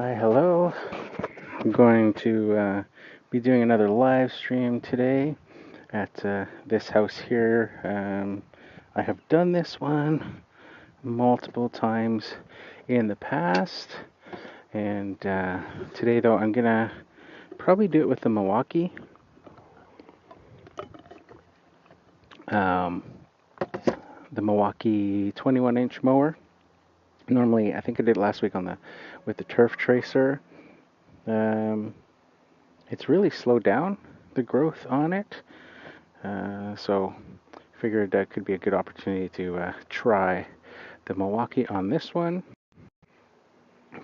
Hi, hello. I'm going to be doing another live stream today at this house here. I have done this one multiple times in the past, and today though I'm gonna probably do it with the Milwaukee. Um, the Milwaukee 21-inch mower. Normally, I think I did it last week with the turf tracer. It's really slowed down the growth on it, so figured that could be a good opportunity to try the Milwaukee on this one.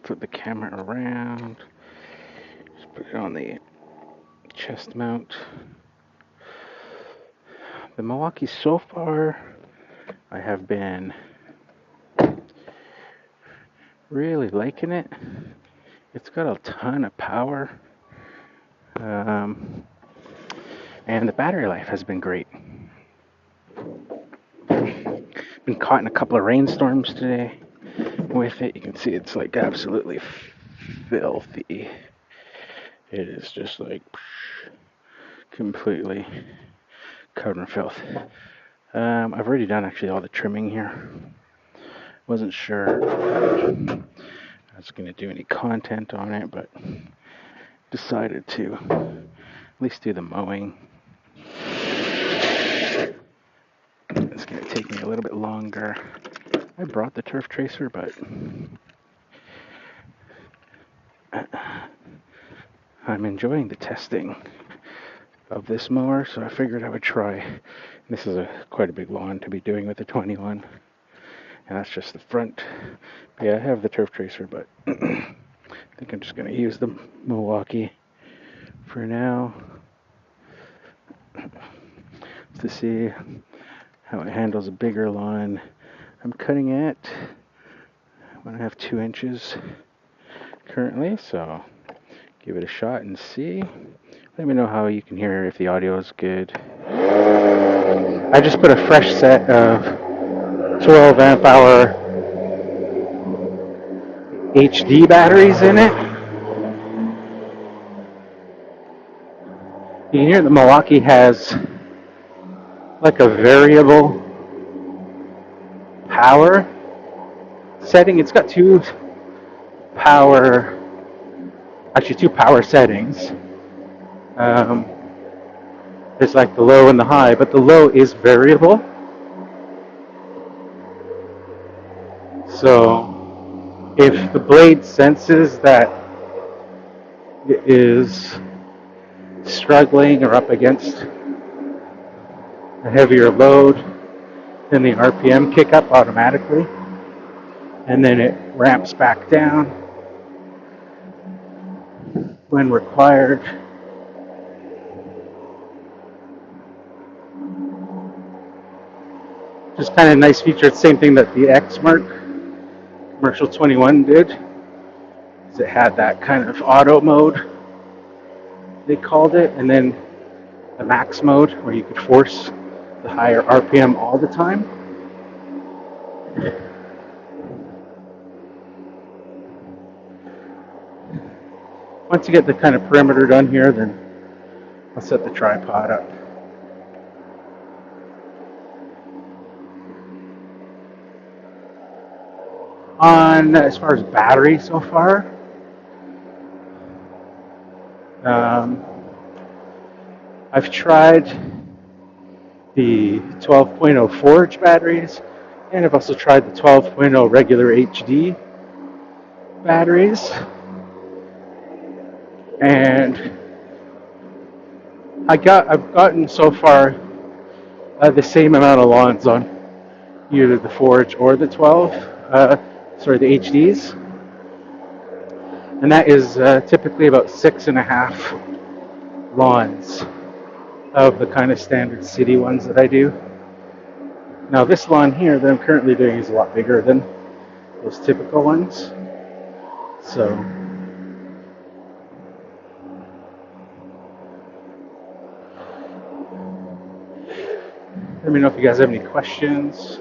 Flip the camera around, just put it on the chest mount. The Milwaukee so far, I have been really liking it. It's got a ton of power, and the battery life has been great. Been caught in a couple of rainstorms today with it. You can see it's like absolutely filthy. It is just like completely covered in filth. I've already done actually all the trimming here. Wasn't sure I was going to do any content on it, but decided to at least do the mowing. It's going to take me a little bit longer. I brought the turf tracer, but I'm enjoying the testing of this mower, so I figured I would try. This is quite a big lawn to be doing with the 21, and that's just the front. But yeah, I have the turf tracer, but I think I'm just going to use the Milwaukee for now to see how it handles a bigger lawn. I'm cutting it when I have 2 inches currently, so give it a shot and see. Let me know how you can hear, if the audio is good. I just put a fresh set of 12 amp hour HD batteries in it. You can hear the Milwaukee has like a variable power setting. It's got two power settings. There's like the low and the high, but the low is variable. So if the blade senses that it is struggling or up against a heavier load, then the RPM kick up automatically, and then it ramps back down when required. Just kind of a nice feature. It's the same thing that the X Mark Commercial 21 did. It had that kind of auto mode, they called it, and then the max mode where you could force the higher RPM all the time. Once you get the kind of perimeter done here, then I'll set the tripod up. On as far as battery so far, I've tried the 12.0 Forge batteries, and I've also tried the 12.0 regular HD batteries, and I've gotten so far the same amount of lawns on either the Forge or the the HDs, and that is typically about 6.5 lawns of the kind of standard city ones that I do. Now this lawn here that I'm currently doing is a lot bigger than those typical ones, so let me know if you guys have any questions.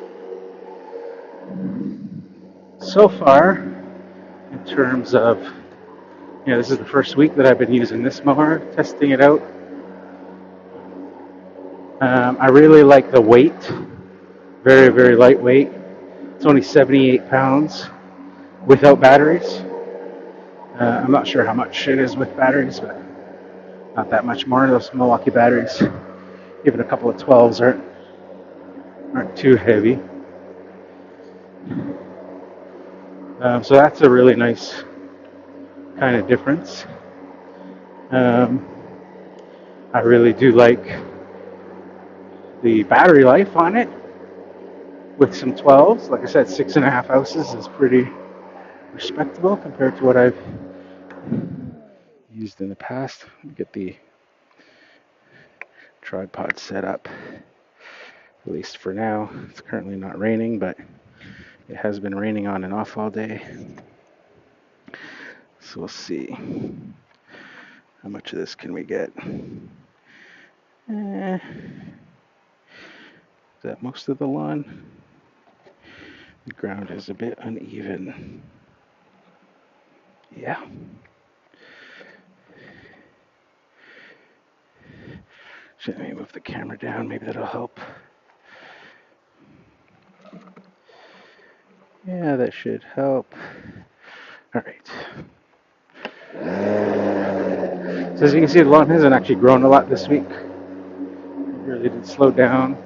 So far, in terms of This is the first week that I've been using this mower, testing it out. I really like the weight, very, very lightweight. It's only 78 pounds without batteries. I'm not sure how much it is with batteries, but not that much more. Those Milwaukee batteries, even a couple of 12s aren't too heavy. So that's a really nice kind of difference. I really do like the battery life on it with some 12s. Like I said, 6.5 ounces is pretty respectable compared to what I've used in the past. Get the tripod set up, at least for now. It's currently not raining, but it has been raining on and off all day. So we'll see. How much of this can we get? Is that most of the lawn? The ground is a bit uneven. Yeah. Should I move the camera down? Maybe that'll help. Yeah, that should help. All right. So as you can see, the lawn hasn't actually grown a lot this week. It really did slow down.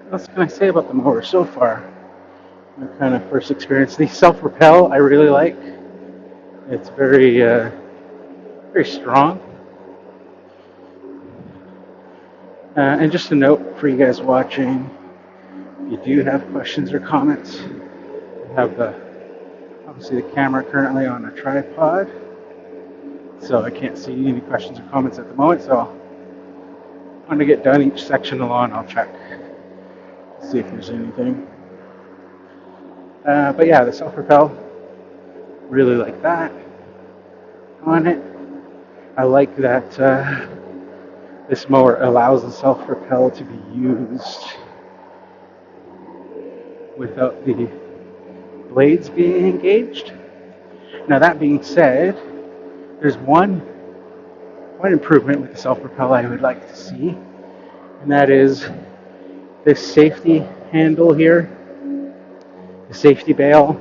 What else can I say about the mower so far? My kind of first experience. The Self-propel I really like. It's very, very strong. And just a note for you guys watching, if you do have questions or comments, I have obviously the camera currently on a tripod, so I can't see any questions or comments at the moment. So when I get done each section along, I'll check, see if there's anything. But yeah, the Self-propel, really like that on it. I like that this mower allows the Self-propel to be used without the blades being engaged. Now that being said, there's one improvement with the Self-propel I would like to see, and that is this safety handle here, the safety bail,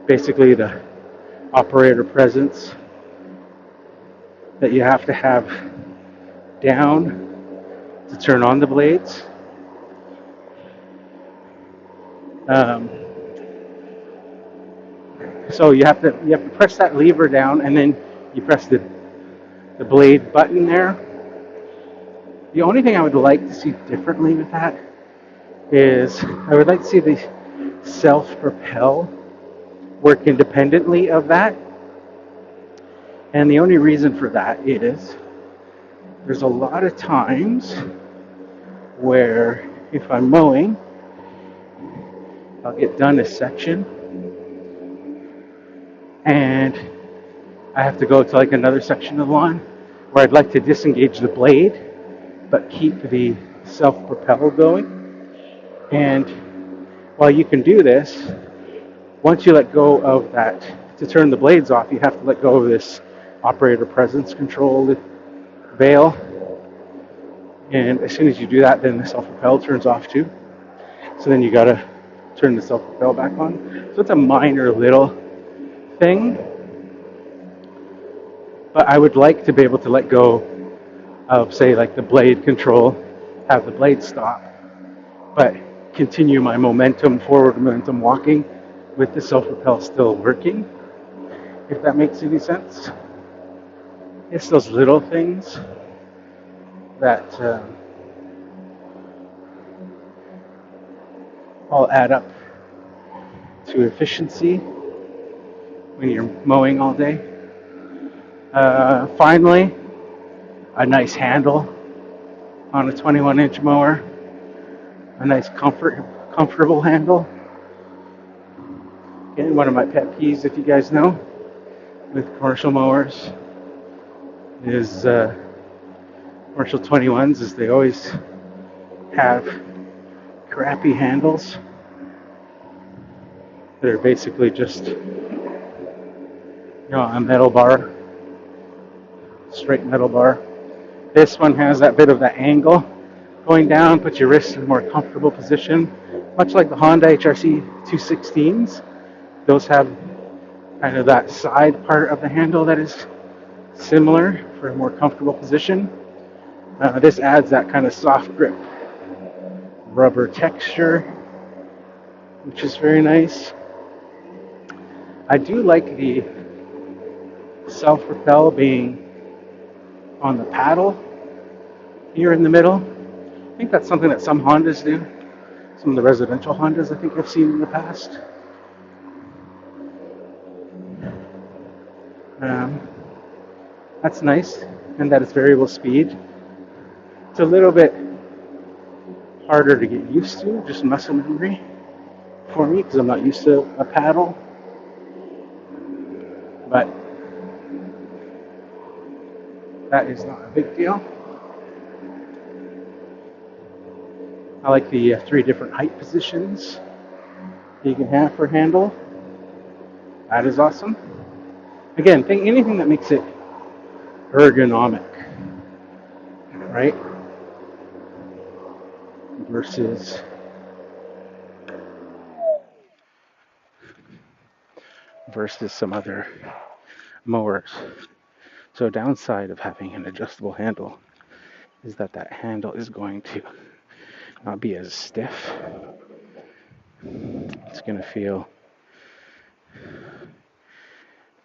basically the operator presence that you have to have down to turn on the blades. So you have to press that lever down, and then you press the blade button there. The only thing I would like to see differently with that is I would like to see the Self-propel work independently of that. And the only reason for that is there's a lot of times where if I'm mowing, I'll get done a section and I have to go to like another section of the lawn where I'd like to disengage the blade but keep the Self-propel going. And while you can do this, once you let go of that, to turn the blades off, you have to let go of this operator presence control veil. And as soon as you do that, then the Self-propel turns off too. So then you gotta turn the Self-propel back on. So it's a minor little thing, but I would like to be able to let go of, say, like the blade control, have the blade stop, but continue my forward momentum walking with the Self-propel still working, if that makes any sense. It's those little things that all add up to efficiency when you're mowing all day. Finally, a nice handle on a 21-inch mower, a nice comfortable handle. Again, one of my pet peeves, if you guys know, with commercial mowers is commercial 21s is they always have crappy handles that are basically just a metal bar, straight metal bar. This one has that bit of that angle going down, puts your wrist in a more comfortable position, much like the Honda HRC 216s. Those have kind of that side part of the handle that is similar for a more comfortable position. This adds that kind of soft grip rubber texture, which is very nice. I do like the self-propel being on the paddle here in the middle. I think that's something that some Hondas do. Some of the residential Hondas I think I've seen in the past. Um, that's nice, and that it's variable speed. It's a little bit harder to get used to, just muscle memory for me, because I'm not used to a paddle. But that is not a big deal. I like the 3 different height positions you can have for handle. That is awesome. Again, anything that makes it ergonomic, right? Versus some other mowers. So downside of having an adjustable handle is that handle is going to not be as stiff. It's going to feel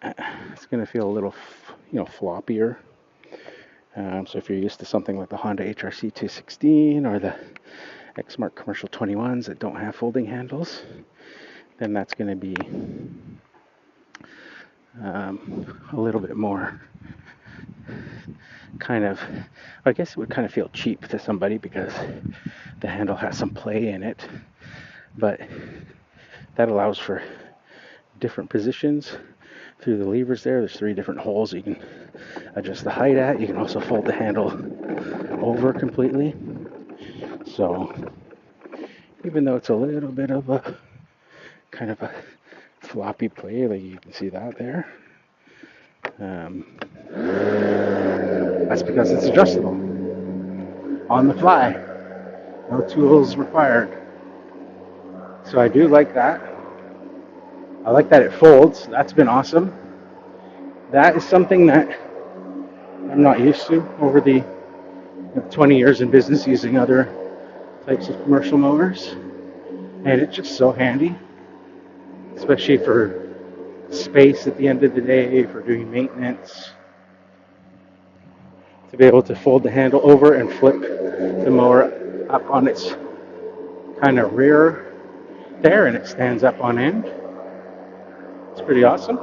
a little floppier. So if you're used to something like the Honda HRC 216 or the Exmark Commercial 21s that don't have folding handles, then that's going to be a little bit more kind of, I guess it would kind of feel cheap to somebody because the handle has some play in it, but that allows for different positions through the levers there. There's 3 different holes you can adjust the height at. You can also fold the handle over completely. So even though it's a little bit of a kind of a floppy play, like you can see that there, that's because it's adjustable on the fly. No tools required. So I do like that. I like that it folds. That's been awesome. That is something that I'm not used to over the 20 years in business using other types of commercial mowers. And it's just so handy, especially for space at the end of the day, for doing maintenance. To be able to fold the handle over and flip the mower up on its kind of rear there, and it stands up on end. It's pretty awesome.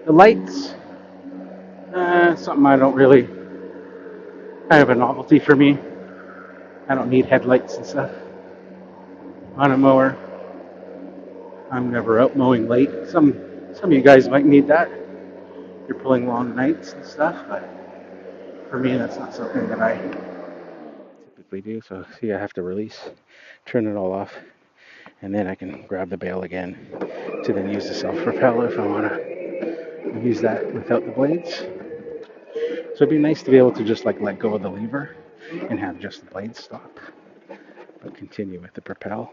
The lights, something I don't really, kind of a novelty for me. I don't need headlights and stuff on a mower. I'm never out mowing late. Some of you guys might need that. You're pulling long nights and stuff, but for me, that's not something that I typically do. So see, I have to release, turn it all off, and then I can grab the bail again to then use the self-propel if I want to use that without the blades. So it'd be nice to be able to just like let go of the lever and have just the blades stop, but continue with the propel.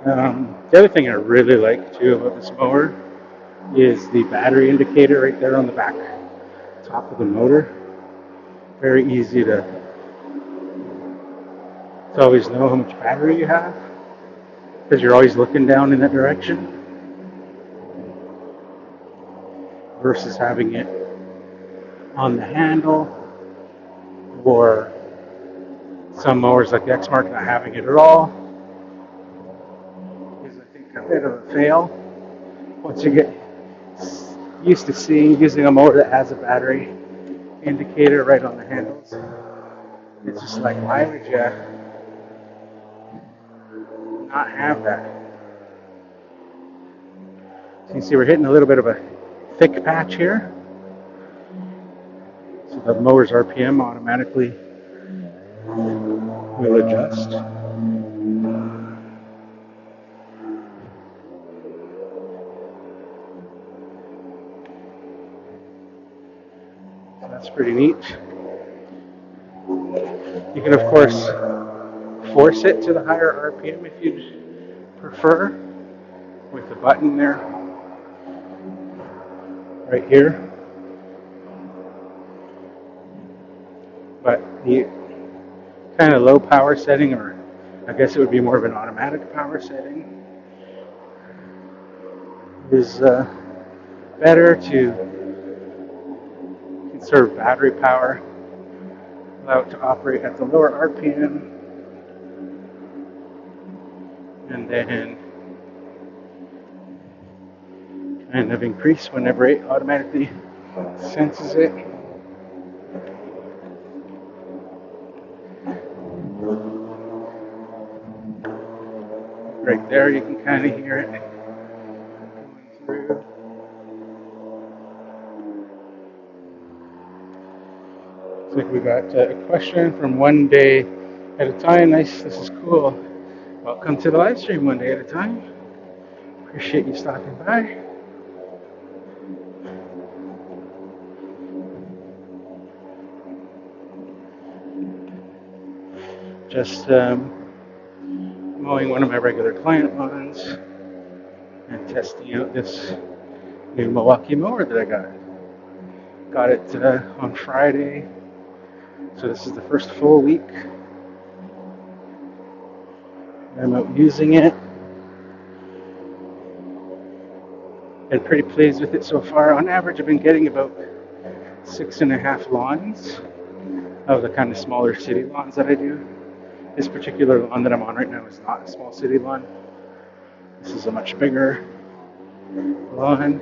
The other thing I really like too about this mower is the battery indicator right there on the back top of the motor. Very easy to always know how much battery you have because you're always looking down in that direction versus having it on the handle, or some mowers like the X Mark not having it at all is, I think, a bit of a fail. Once you get used to using a mower that has a battery indicator right on the handles, it's just like, why would you not have that? So you see we're hitting a little bit of a thick patch here. So the mower's RPM automatically will adjust. So that's pretty neat. You can, of course, force it to the higher RPM if you'd prefer, with the button there, right here. But the kind of low power setting, or I guess it would be more of an automatic power setting, is better to conserve battery power, allow it to operate at the lower RPM, and then kind of increase whenever it automatically senses it. Right there, you can kind of hear it going through. Looks like we got a question from One Day at a Time. Nice, this is cool. Welcome to the live stream, One Day at a Time. Appreciate you stopping by. Just mowing one of my regular client lawns and testing out this new Milwaukee mower that I got. Got it on Friday, so this is the first full week I'm out using it. Been pretty pleased with it so far. On average, I've been getting about 6.5 lawns of the kind of smaller city lawns that I do. This particular lawn that I'm on right now is not a small city lawn. This is a much bigger lawn.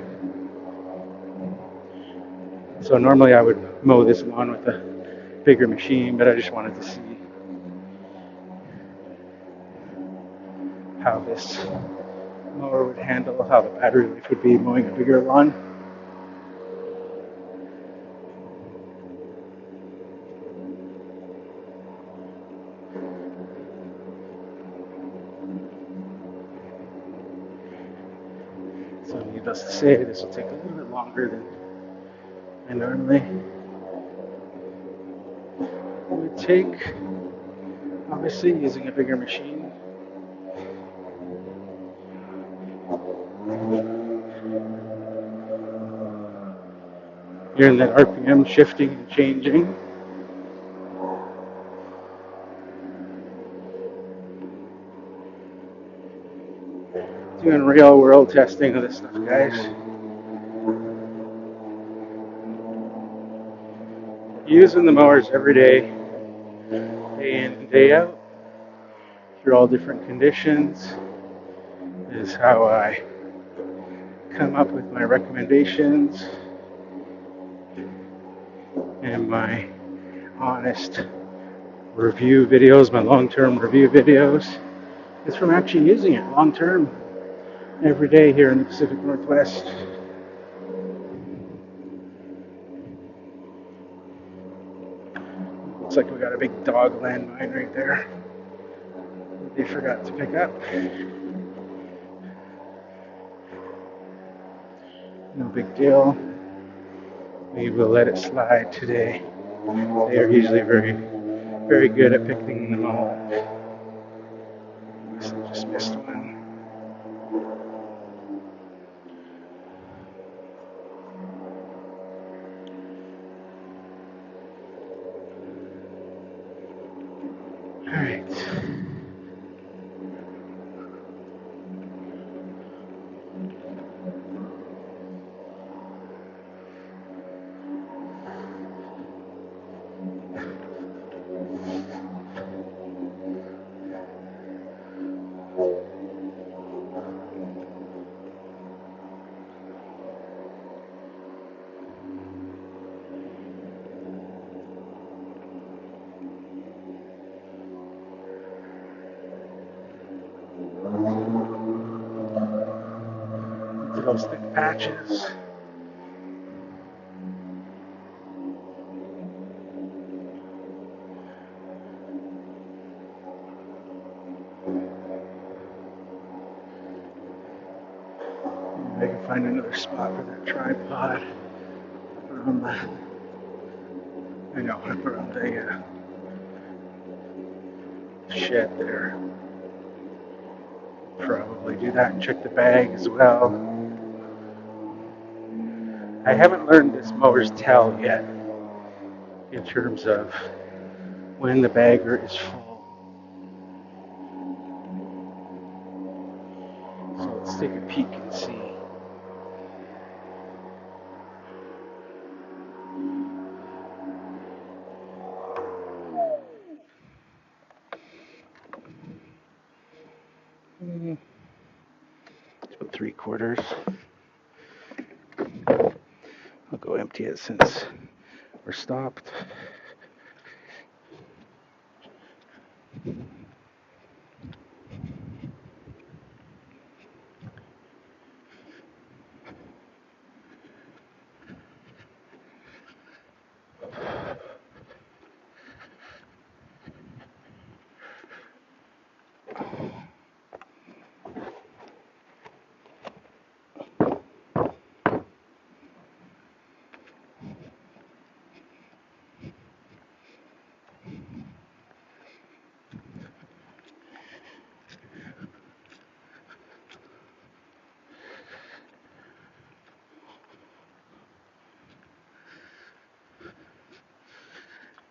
So normally I would mow this lawn with a bigger machine, but I just wanted to see how this mower would handle, how the battery life would be mowing a bigger lawn. So needless to say, this will take a little bit longer than I normally would take. Obviously, using a bigger machine. Hearing that RPM shifting and changing. Doing real world testing of this stuff, guys. Using the mowers every day, day in and day out, through all different conditions, is how I come up with my recommendations and my honest review videos, my long-term review videos. It's from actually using it long-term every day here in the Pacific Northwest. Looks like we got a big dog landmine right there. They forgot to pick up. No big deal. We will let it slide today. They are usually very, very good at picking them all. So just missed one. patches. Maybe I can find another spot for that tripod. Around the, I know, around the shed there. Probably do that and check the bag as well. I haven't learned this mower's tell yet in terms of when the bagger is full. So let's take a peek and see. It's about 3/4. I'll go empty it since we're stopped.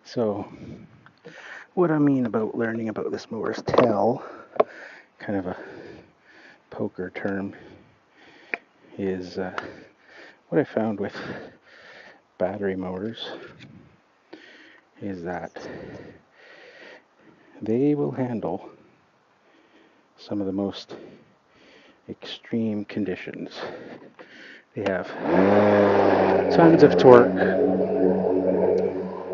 So, what I mean about learning about this mower's tell, kind of a poker term, is what I found with battery mowers is that they will handle some of the most extreme conditions. They have tons of torque.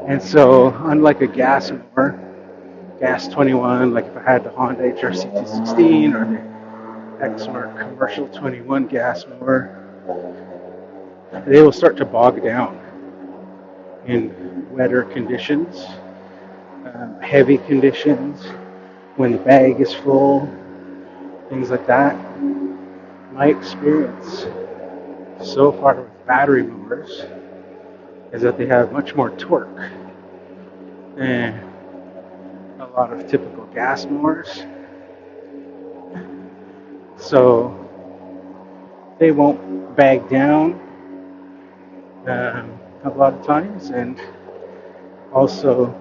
And so, unlike a gas mower, gas 21, like if I had the Honda HRC 216 or the Exmark commercial 21 gas mower, they will start to bog down in wetter conditions, heavy conditions, when the bag is full, things like that. My experience so far with battery mowers is that they have much more torque than a lot of typical gas mowers. So they won't bag down a lot of times, and also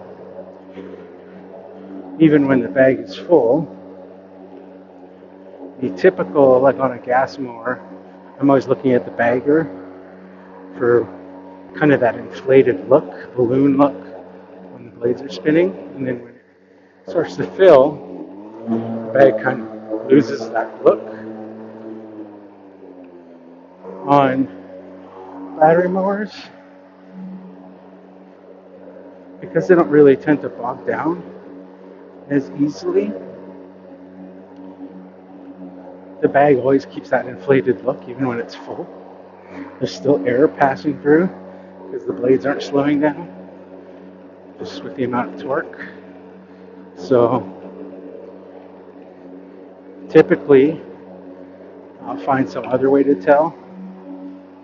even when the bag is full, the typical, like on a gas mower, I'm always looking at the bagger for kind of that inflated look, balloon look, when the blades are spinning, and then when it starts to fill, the bag kind of loses that look. On battery mowers, because they don't really tend to bog down as easily, the bag always keeps that inflated look even when it's full. There's still air passing through because the blades aren't slowing down just with the amount of torque. So typically I'll find some other way to tell.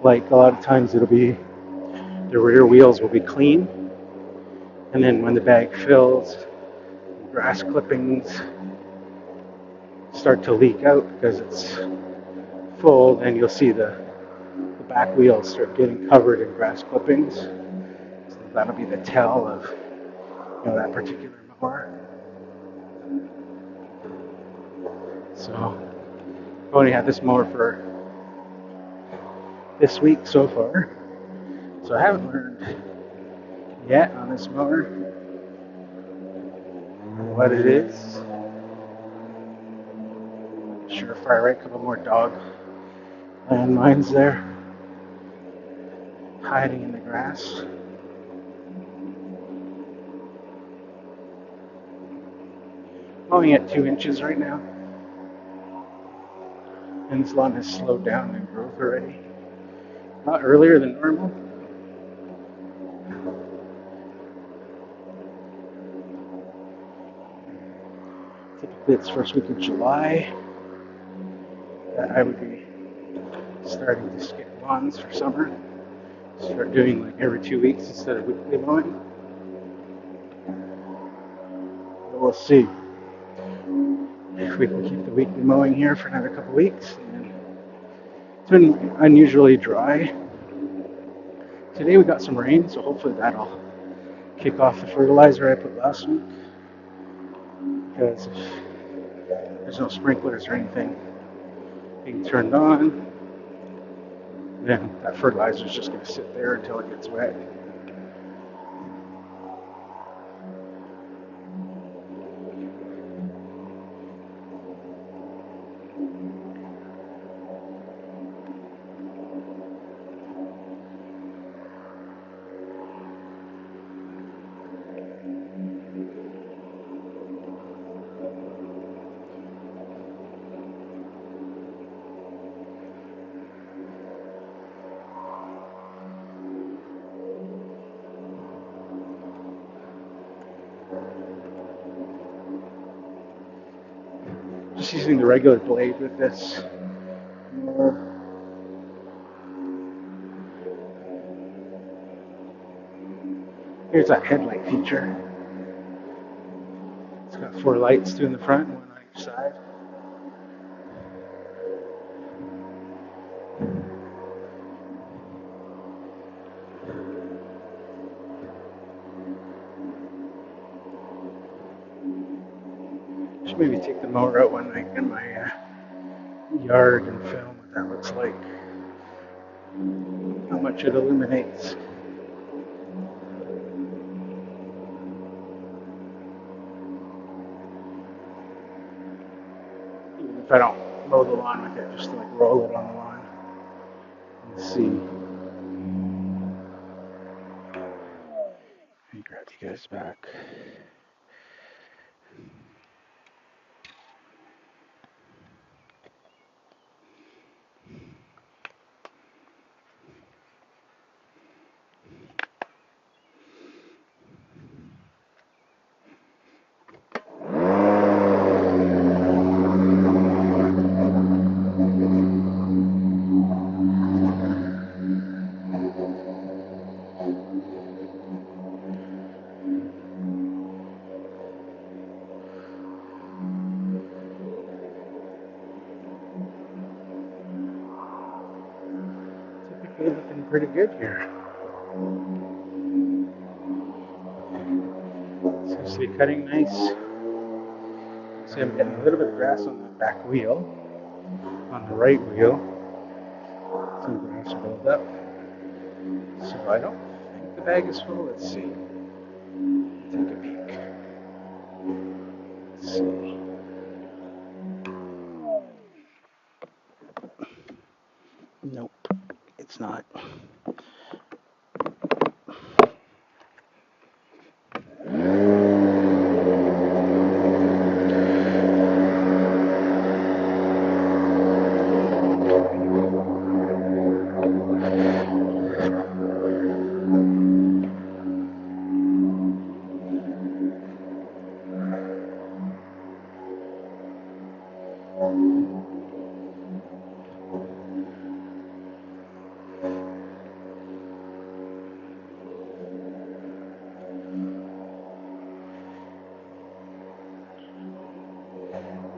Like a lot of times it'll be the rear wheels will be clean, and then when the bag fills, grass clippings start to leak out because it's full, then you'll see the back wheels start getting covered in grass clippings. So that'll be the tell of that particular mower. So I've only had this mower for this week so far, so I haven't learned yet on this mower what it is. Surefire, right? A couple more dog landmines there, hiding in the grass. Mowing at 2 inches right now, and this lawn has slowed down in growth already. A lot earlier than normal. Typically it's first week of July that I would be starting to skip lawns for summer. Start doing like every 2 weeks instead of weekly mowing. But we'll see if we can keep the weekly mowing here for another couple weeks. And it's been unusually dry. Today we got some rain, so hopefully that'll kick off the fertilizer I put last week. Because if there's no sprinklers or anything being turned on, then that fertilizer is just going to sit there until it gets wet. Just using the regular blade with this. Here's that headlight feature. It's got 4 lights, 2 in the front and 1 on each side. Should maybe take the mower out one night in my yard and film what that looks like. How much it illuminates. Even if I don't mow the lawn with it, just to like roll it on the lawn and see. Let me grab you guys back. Typically looking pretty good here. Seems to be cutting nice. See, I'm getting a little bit of grass on the back wheel. On the right wheel, some grass build up. So I don't think the bag is full. Let's see. Take a peek. Let's see. Nope, it's not.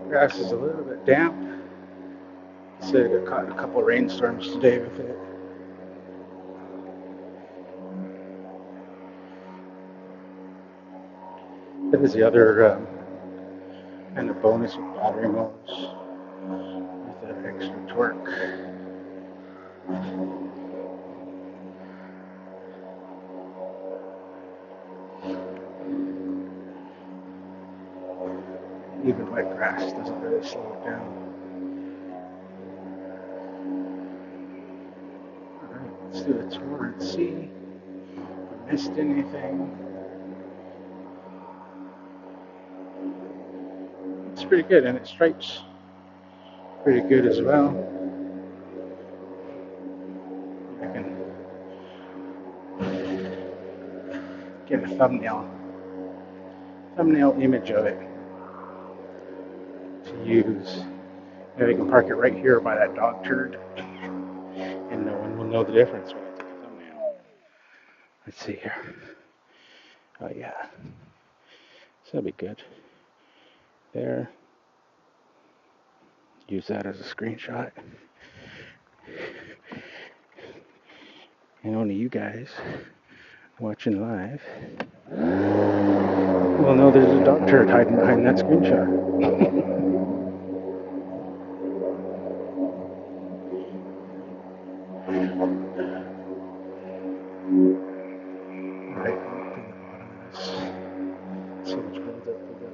Grass is a little bit damp. So I got caught in a couple of rainstorms today with it. That is the other kind of bonus with battery mowers, with that extra torque. Even wet grass doesn't really slow it down. Alright, let's do a tour and see if I missed anything. It's pretty good, and it stripes pretty good as well. I can get a thumbnail image of it to use. Maybe I can park it right here by that dog turd, and no one will know the difference when I take a thumbnail. Let's see here. Oh yeah, so that'll be good. There. Use that as a screenshot. And only you guys watching live will know there's a dog turd hiding behind that screenshot. Right to the bottom of this. So much buildup we got.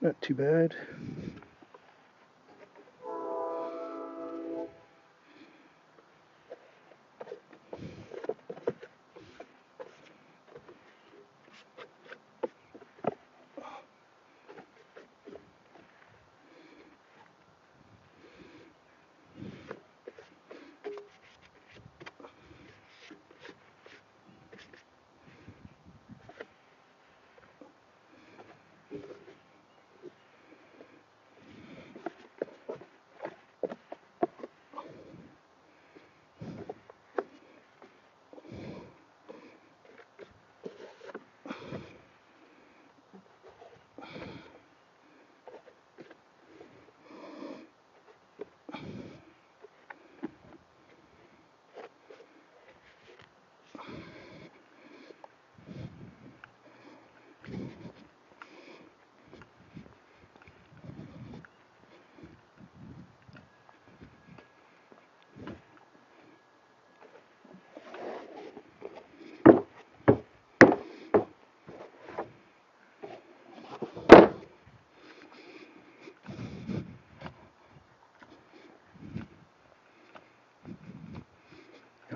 Not too bad.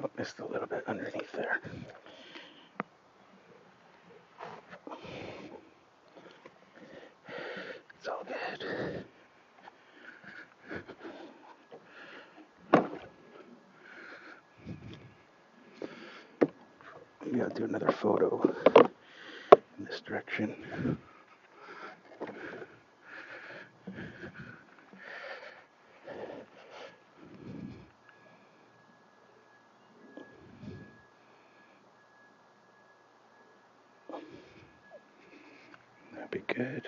Oh, missed a little bit underneath there. It's all good. Maybe I'll do another photo in this direction. That'd be good.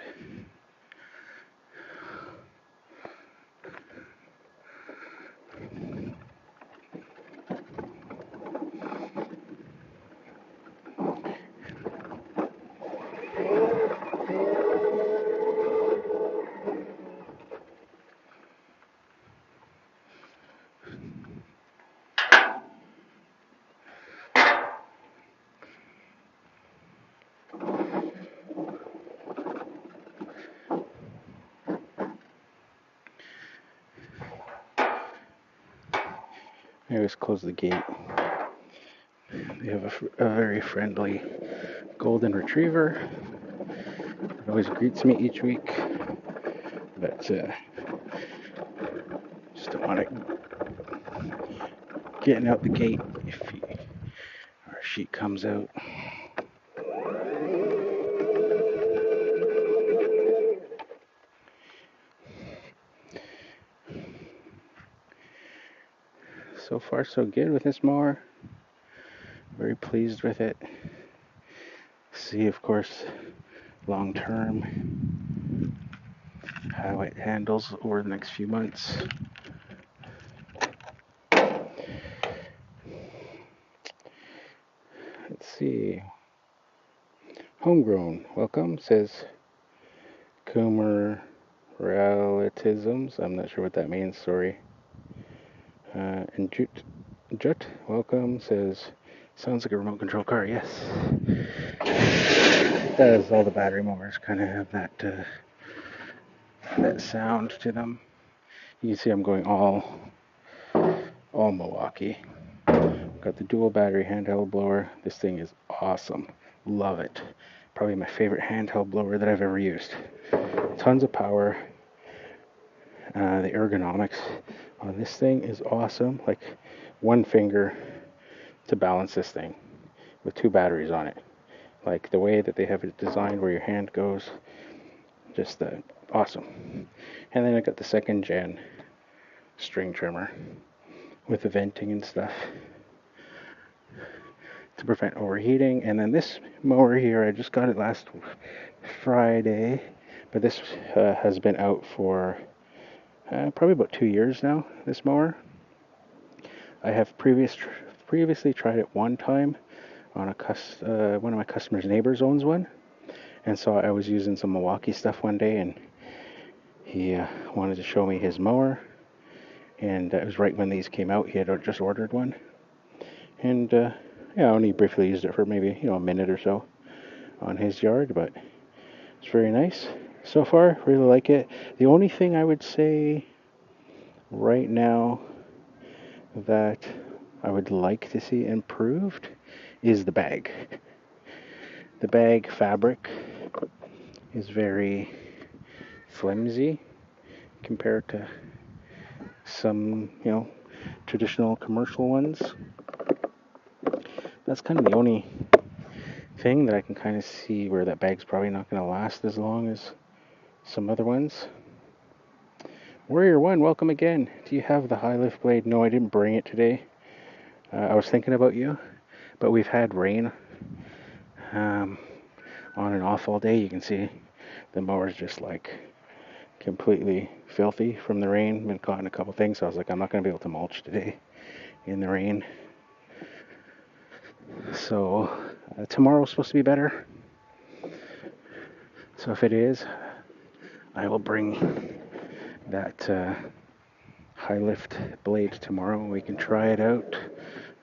I always close the gate. They have a very friendly golden retriever. It always greets me each week. But just don't want it getting out the gate if or she comes out. So far so good with this mower. Very pleased with it. See, of course, long term how it handles over the next few months. Let's see. Homegrown, welcome, says Coomer Relativisms. I'm not sure what that means, sorry. And Jut, welcome, says Sounds like a remote control car, yes. It does. All the battery mowers kind of have that sound to them. You can see I'm going all Milwaukee. Got the dual battery handheld blower. This thing is awesome. Love it. Probably my favorite handheld blower that I've ever used. Tons of power. The ergonomics on this thing is awesome. Like one finger to balance this thing with two batteries on it. Like the way that they have it designed where your hand goes, just awesome. And then I got the second gen string trimmer with the venting and stuff to prevent overheating. And then this mower here, I just got it last Friday, but this has been out for probably about 2 years now, this mower. I have previously tried it one time on one of my customers' neighbors owns one, and so I was using some Milwaukee stuff one day, and he wanted to show me his mower, and it was right when these came out. He had just ordered one, and yeah, I only briefly used it for maybe a minute or so on his yard, but it's very nice so far. Really like it. The only thing I would say right now that I would like to see improved is the bag. The bag fabric is very flimsy compared to some, traditional commercial ones. That's kind of the only thing that I can kind of see where that bag's probably not going to last as long as some other ones. Warrior 1, welcome again. Do you have the high lift blade? No, I didn't bring it today. I was thinking about you, but we've had rain on and off all day. You can see the mower's just like completely filthy from the rain. Been caught in a couple things, so I was like, I'm not going to be able to mulch today in the rain. So tomorrow's supposed to be better. So if it is, I will bring that high lift blade tomorrow and we can try it out.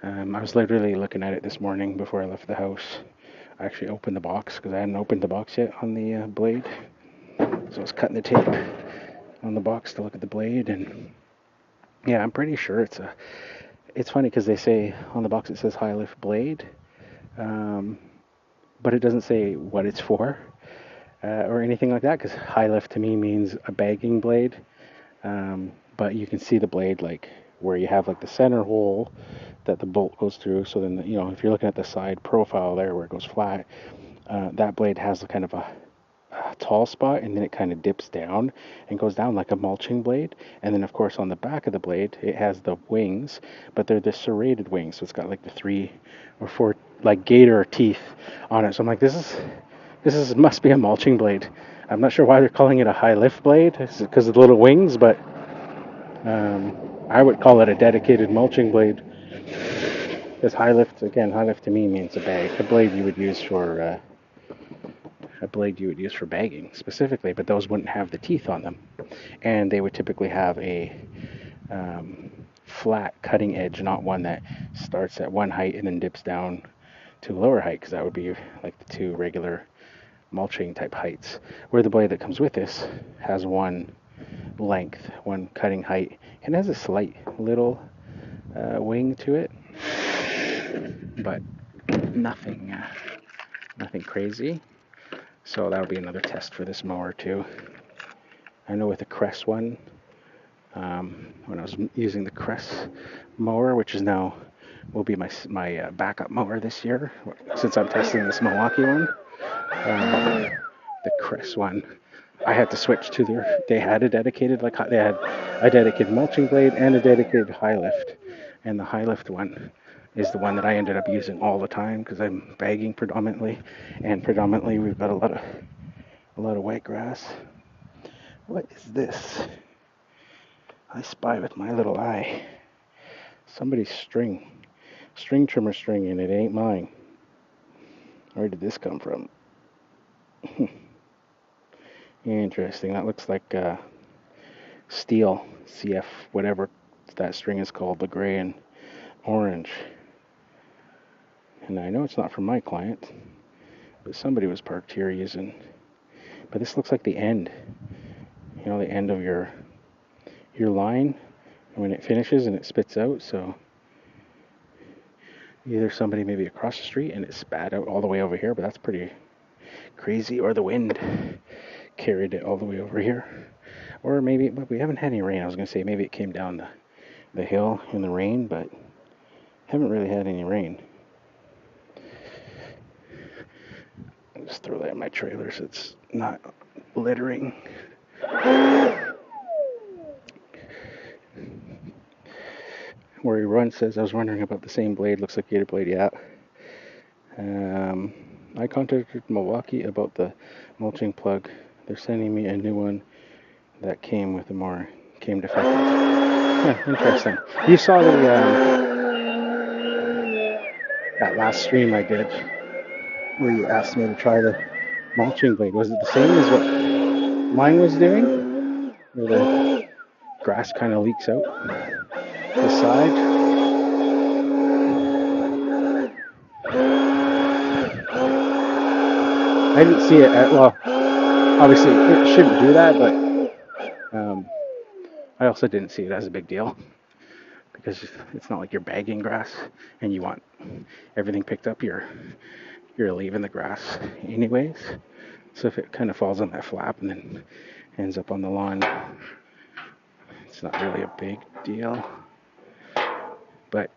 I was literally looking at it this morning before I left the house. I actually opened the box because I hadn't opened the box yet on the blade. So I was cutting the tape on the box to look at the blade, and yeah, I'm pretty sure it's funny because they say on the box it says high lift blade, but it doesn't say what it's for or anything like that, because high lift to me means a bagging blade. But you can see the blade like where you have like the center hole that the bolt goes through. So then, if you're looking at the side profile there where it goes flat, that blade has kind of a tall spot, and then it kind of dips down and goes down like a mulching blade. And then of course on the back of the blade it has the wings, but they're the serrated wings, so it's got like the 3 or 4 like gator teeth on it. So I'm like, this is must be a mulching blade. I'm not sure why they're calling it a high lift blade. It's because of the little wings, but I would call it a dedicated mulching blade, because high lift to me means a blade you would use for bagging specifically, but those wouldn't have the teeth on them, and they would typically have a flat cutting edge, not one that starts at one height and then dips down to a lower height, because that would be like the two regular mulching type heights, where the blade that comes with this has one length, one cutting height, and has a slight little wing to it, but nothing crazy. So that'll be another test for this mower too. I know with the Crest one, when I was using the Crest mower, which is now will be my backup mower this year, since I'm testing this Milwaukee one, the Crest one, I had to switch to they had a dedicated, they had a dedicated mulching blade and a dedicated high lift, and the high lift one is the one that I ended up using all the time because I'm bagging predominantly, and predominantly we've got a lot of wet grass. What is this? I spy with my little eye somebody's string trimmer string, and it ain't mine. Where did this come from? Interesting. That looks like steel CF, whatever that string is called, the gray and orange. And I know it's not from my client, but somebody was parked here using. But this looks like the end. The end of your line when it finishes and it spits out. So either somebody maybe across the street and it spat out all the way over here, but that's pretty crazy, or the wind carried it all the way over here. Or maybe, but we haven't had any rain. I was going to say maybe it came down the hill in the rain, but haven't really had any rain. I'll just throw that in my trailer so it's not littering. Where he runs says, I was wondering about the same blade. Looks like Gator blade, yeah. I contacted Milwaukee about the mulching plug. They're sending me a new one that came with the mower. Came defective. Yeah, interesting. You saw that last stream I did where you asked me to try the mulching blade. Was it the same as what mine was doing? Where the grass kind of leaks out the side? I didn't see it well, obviously it shouldn't do that, but I also didn't see it as a big deal because it's not like you're bagging grass and you want everything picked up. You're leaving the grass anyways. So if it kind of falls on that flap and then ends up on the lawn, it's not really a big deal. But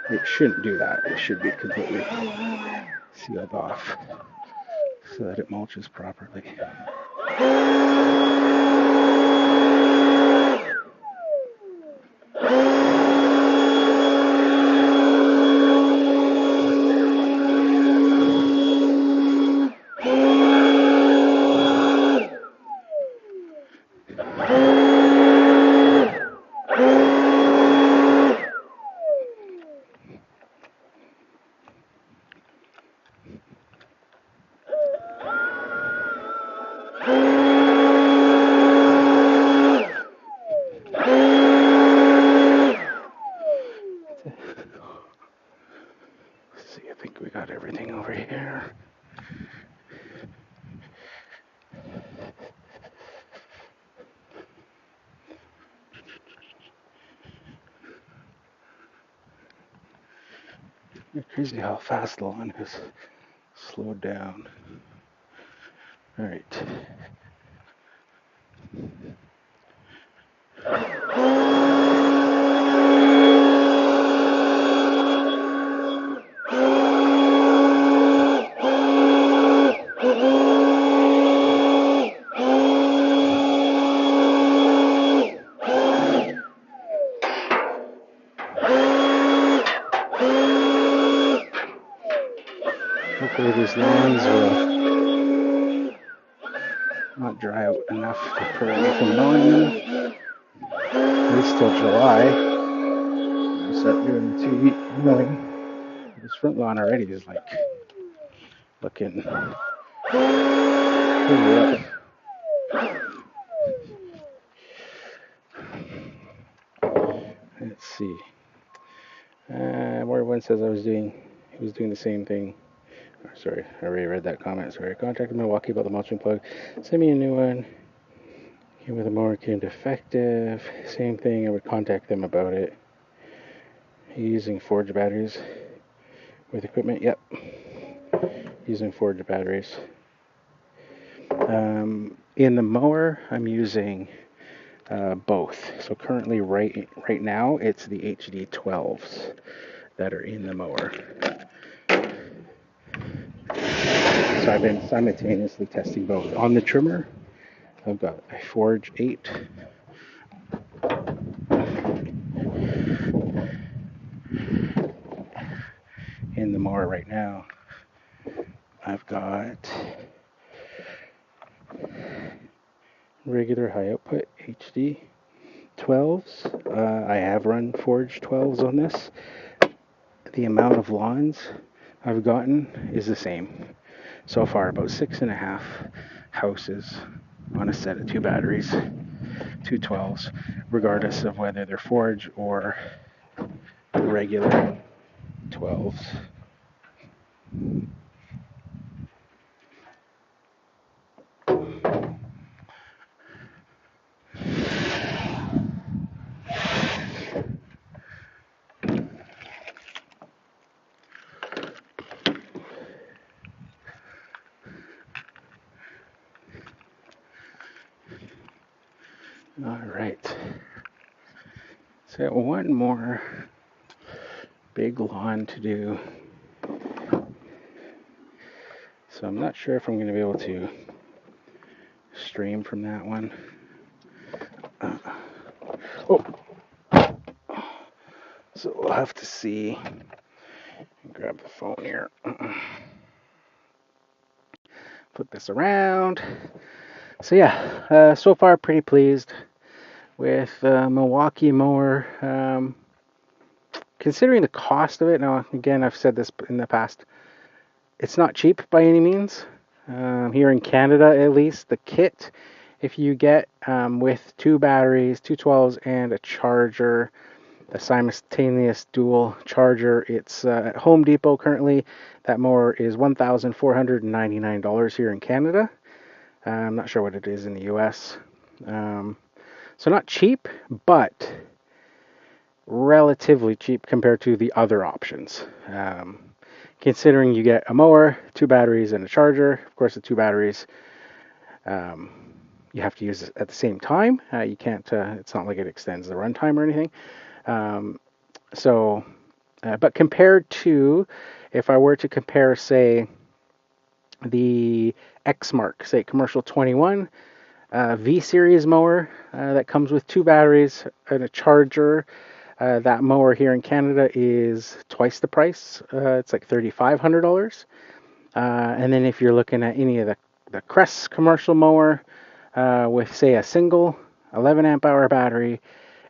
it shouldn't do that. It should be completely sealed off so that it mulches properly. Everything over here. It's crazy how fast the lawn has slowed down. All right. Hopefully these lawns will not dry out enough to prevent me from mowing them. At least till July. I'll start doing the 2-week mowing. This front lawn already is like looking pretty rough. Let's see. More one says he was doing the same thing. Oh, sorry, I already read that comment. Sorry, I contacted Milwaukee about the mulching plug. Send me a new one. Came with a mower, came defective. Same thing, I would contact them about it. Using forged batteries with equipment. Yep. Using forged batteries. In the mower, I'm using both. So currently, right now, it's the HD 12s that are in the mower. So I've been simultaneously testing both. On the trimmer, I've got a Forge 8. In the mower right now, I've got regular high output HD 12s. I have run Forge 12s on this. The amount of lawns I've gotten is the same. So far, about 6.5 houses on a set of 2 batteries, 2 12s, regardless of whether they're Forge or regular. 12s. All right. So one more big lawn to do. So I'm not sure if I'm going to be able to stream from that one. Oh, so we'll have to see. Grab the phone here. Put this around. So yeah, so far pretty pleased with Milwaukee mower. Considering the cost of it, now again I've said this in the past, it's not cheap by any means. Here in Canada at least, the kit, if you get with 2 batteries, 2 12s, and a charger, a simultaneous dual charger, it's at Home Depot currently. That mower is $1,499 here in Canada. I'm not sure what it is in the US. So not cheap, but relatively cheap compared to the other options. Considering you get a mower, 2 batteries, and a charger. Of course, the 2 batteries you have to use it at the same time. You can't. It's not like it extends the runtime or anything. But compared to, if I were to compare, say, the X-Mark, say Commercial 21 V-Series mower that comes with 2 batteries and a charger, that mower here in Canada is twice the price. It's like $3,500. And then if you're looking at any of the Crest commercial mower with, say, a single 11 amp hour battery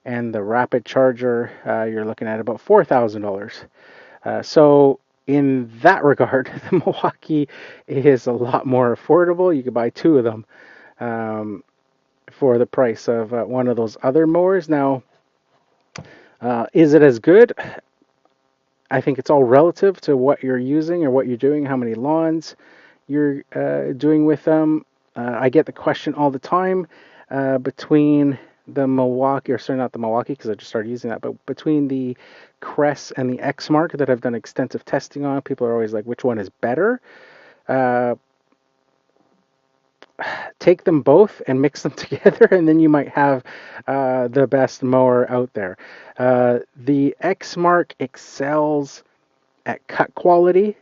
and the rapid charger, you're looking at about $4,000. So in that regard, the Milwaukee is a lot more affordable. You could buy 2 of them for the price of one of those other mowers. Now, is it as good? I think it's all relative to what you're using or what you're doing, how many lawns you're doing with them. I get the question all the time between the Milwaukee, or sorry, not the Milwaukee, because I just started using that, but between the Crest and the X-Mark that I've done extensive testing on. People are always like, which one is better? Take them both and mix them together, and then you might have the best mower out there. The X-Mark excels at cut quality,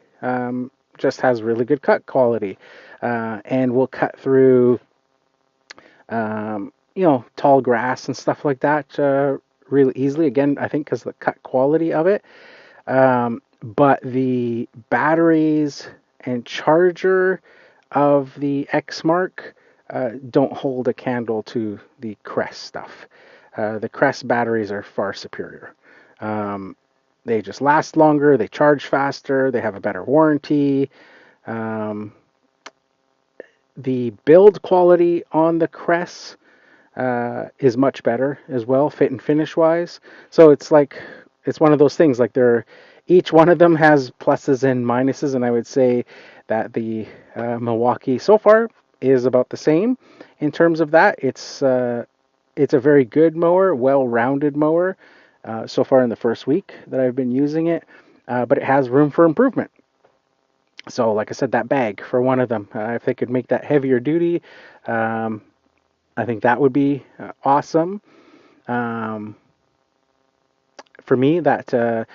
just has really good cut quality, and will cut through, tall grass and stuff like that really easily. Again, I think because of the cut quality of it. But the batteries and charger of the X-Mark don't hold a candle to the Crest stuff. The Crest batteries are far superior. They just last longer, they charge faster, they have a better warranty. The build quality on the Crest is much better as well, fit and finish wise. So it's one of those things, like each one of them has pluses and minuses, and I would say that the Milwaukee so far is about the same in terms of that. It's a very good mower, well-rounded mower so far in the first week that I've been using it, but it has room for improvement. So like I said, that bag for one of them, if they could make that heavier duty, I think that would be awesome. For me, that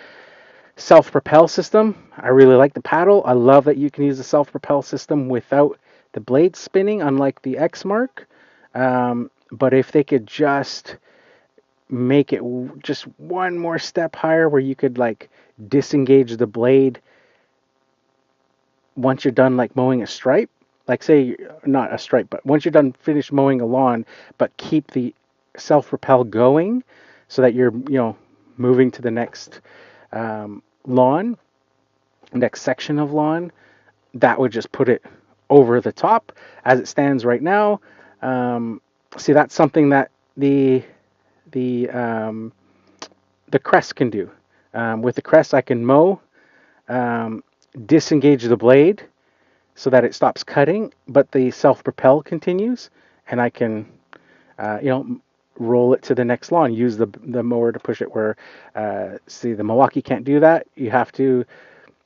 self-propel system, I really like the paddle. I love that you can use the self-propel system without the blade spinning, unlike the X-Mark. But if they could just make it just one more step higher, where you could like disengage the blade once you're done like mowing a stripe, like say not a stripe, but once you're done finished mowing a lawn, but keep the self-propel going so that you're moving to the next lawn, next section of lawn, that would just put it over the top. As it stands right now, see, that's something that the Crest can do. With the Crest, I can mow disengage the blade so that it stops cutting, but the self-propel continues, and I can, you know, roll it to the next lawn. Use the mower to push it. Where, see, the Milwaukee can't do that. You have to,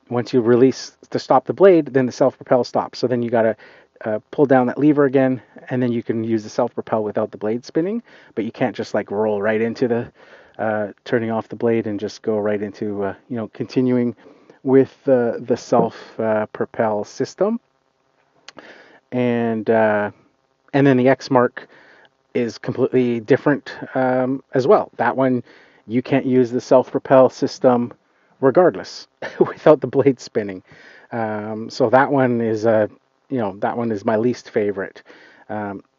once you release to stop the blade, then the self-propel stops. So then you got to pull down that lever again, and then you can use the self-propel without the blade spinning. But you can't just like roll right into the turning off the blade and just go right into you know, continuing with the self-propel system. And and then the X Mark is completely different as well. That one, you can't use the self-propel system regardless without the blade spinning. So that one is you know, that one is my least favorite.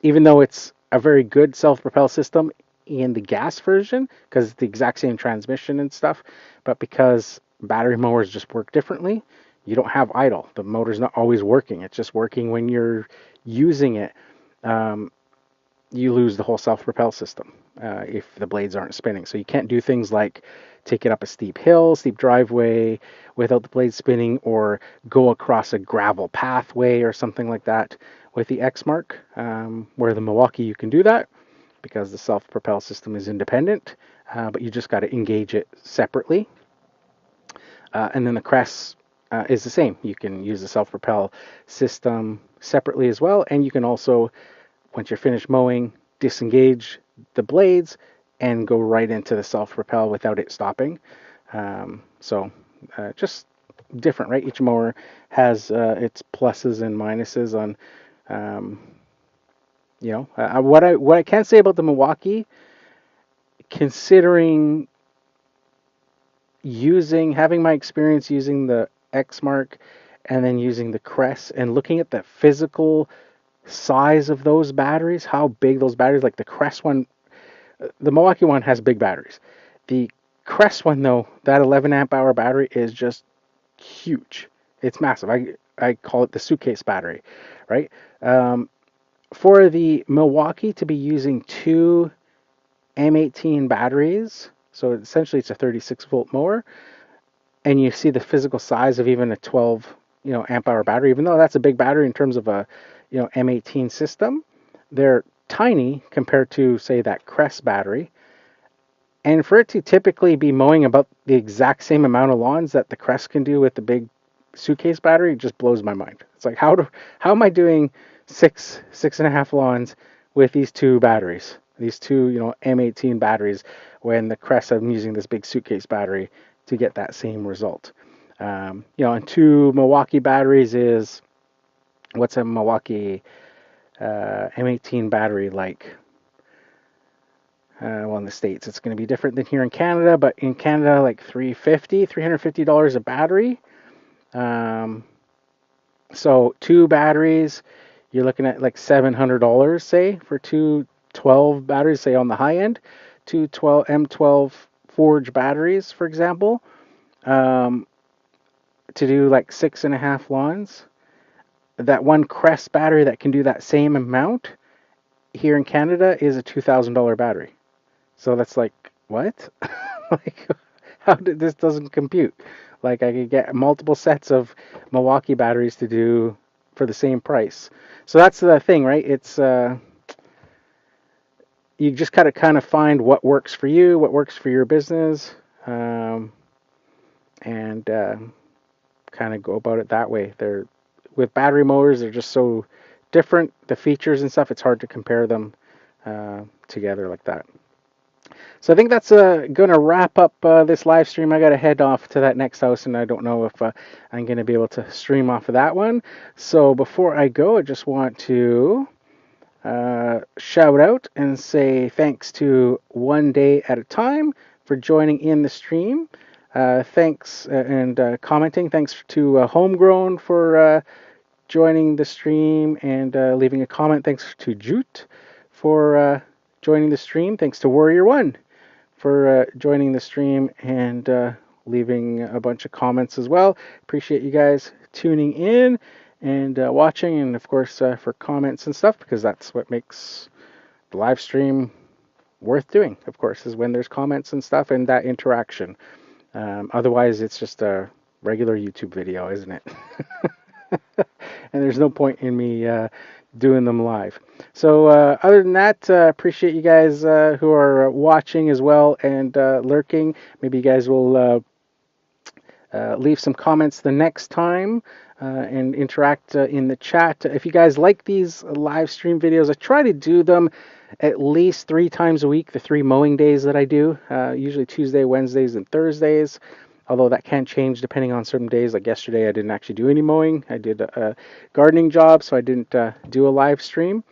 Even though it's a very good self-propel system in the gas version, because it's the exact same transmission and stuff, but because battery mowers just work differently, you don't have idle. The motor's not always working. It's just working when you're using it. You lose the whole self-propel system if the blades aren't spinning. So you can't do things like take it up a steep hill, steep driveway without the blade spinning, or go across a gravel pathway or something like that with the X Mark. Where the Milwaukee you can do that because the self-propel system is independent, but you just got to engage it separately. And then the Crest is the same. You can use the self-propel system separately as well, and you can also, once you're finished mowing, disengage the blades and go right into the self-propel without it stopping. So just different, right? Each mower has its pluses and minuses on, um, you know, what I can say about the Milwaukee, considering having my experience using the X Mark and then using the Crest and looking at the physical size of those batteries, how big those batteries, like the Crest one, the Milwaukee one has big batteries. The Crest one, though, that 11 amp hour battery is just huge. It's massive. I call it the suitcase battery, right? For the Milwaukee to be using two M18 batteries, so essentially it's a 36-volt mower, and you see the physical size of even a 12, you know, amp hour battery, even though that's a big battery in terms of a, you know, M18 system, they're tiny compared to, say, that Crest battery. And for it to typically be mowing about the exact same amount of lawns that the Crest can do with the big suitcase battery, it just blows my mind. It's like, how am I doing six and a half lawns with these two batteries, these two, you know, M18 batteries, when the Crest, I'm using this big suitcase battery to get that same result. You know, and two Milwaukee batteries is, what's a Milwaukee M18 battery like? Well, in the States, it's going to be different than here in Canada, but in Canada, like $350 a battery. So two batteries, you're looking at like $700, say, for two 12 batteries, say on the high end, two M12 Forge batteries, for example, to do like 6.5 lawns. That one Crest battery that can do that same amount here in Canada is a $2,000 battery. So that's like, what? Like, how did this doesn't compute? Like, I could get multiple sets of Milwaukee batteries to do for the same price. So that's the thing, right? It's you just gotta kind of find what works for you, what works for your business, and kind of go about it that way. They're with battery mowers, they're just so different. The features and stuff, it's hard to compare them together like that. So I think that's going to wrap up this live stream. I got to head off to that next house, and I don't know if I'm going to be able to stream off of that one. So before I go, I just want to shout out and say thanks to One Day at a Time for joining in the stream. Thanks and commenting. Thanks to Homegrown for joining the stream and leaving a comment. Thanks to Jute for joining the stream. Thanks to Warrior One for joining the stream and leaving a bunch of comments as well. Appreciate you guys tuning in and watching, and of course for comments and stuff, because that's what makes the live stream worth doing, of course, is when there's comments and stuff and that interaction. Otherwise, it's just a regular YouTube video, isn't it? And there's no point in me doing them live. So other than that, appreciate you guys who are watching as well and lurking. Maybe you guys will leave some comments the next time and interact in the chat. If you guys like these live stream videos, I try to do them at least 3 times a week, the 3 mowing days that I do, usually Tuesday, Wednesdays, and Thursdays. Although that can change depending on certain days. Like yesterday, I didn't actually do any mowing. I did a gardening job, so I didn't do a live stream.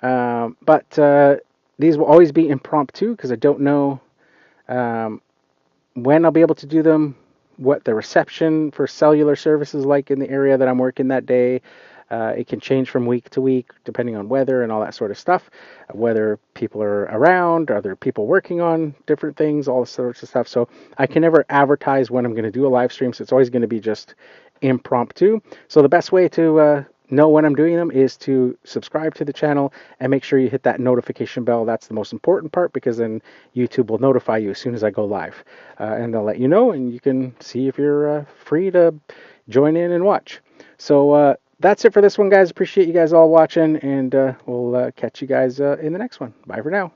But these will always be impromptu because I don't know when I'll be able to do them, what the reception for cellular service is like in the area that I'm working that day. It can change from week to week depending on weather and all that sort of stuff. Whether people are around, are there people working on different things, all sorts of stuff. So I can never advertise when I'm going to do a live stream. So it's always going to be just impromptu. So the best way to know when I'm doing them is to subscribe to the channel and make sure you hit that notification bell. That's the most important part because then YouTube will notify you as soon as I go live. And they'll let you know and you can see if you're free to join in and watch. So that's it for this one, guys. Appreciate you guys all watching, and we'll catch you guys in the next one. Bye for now.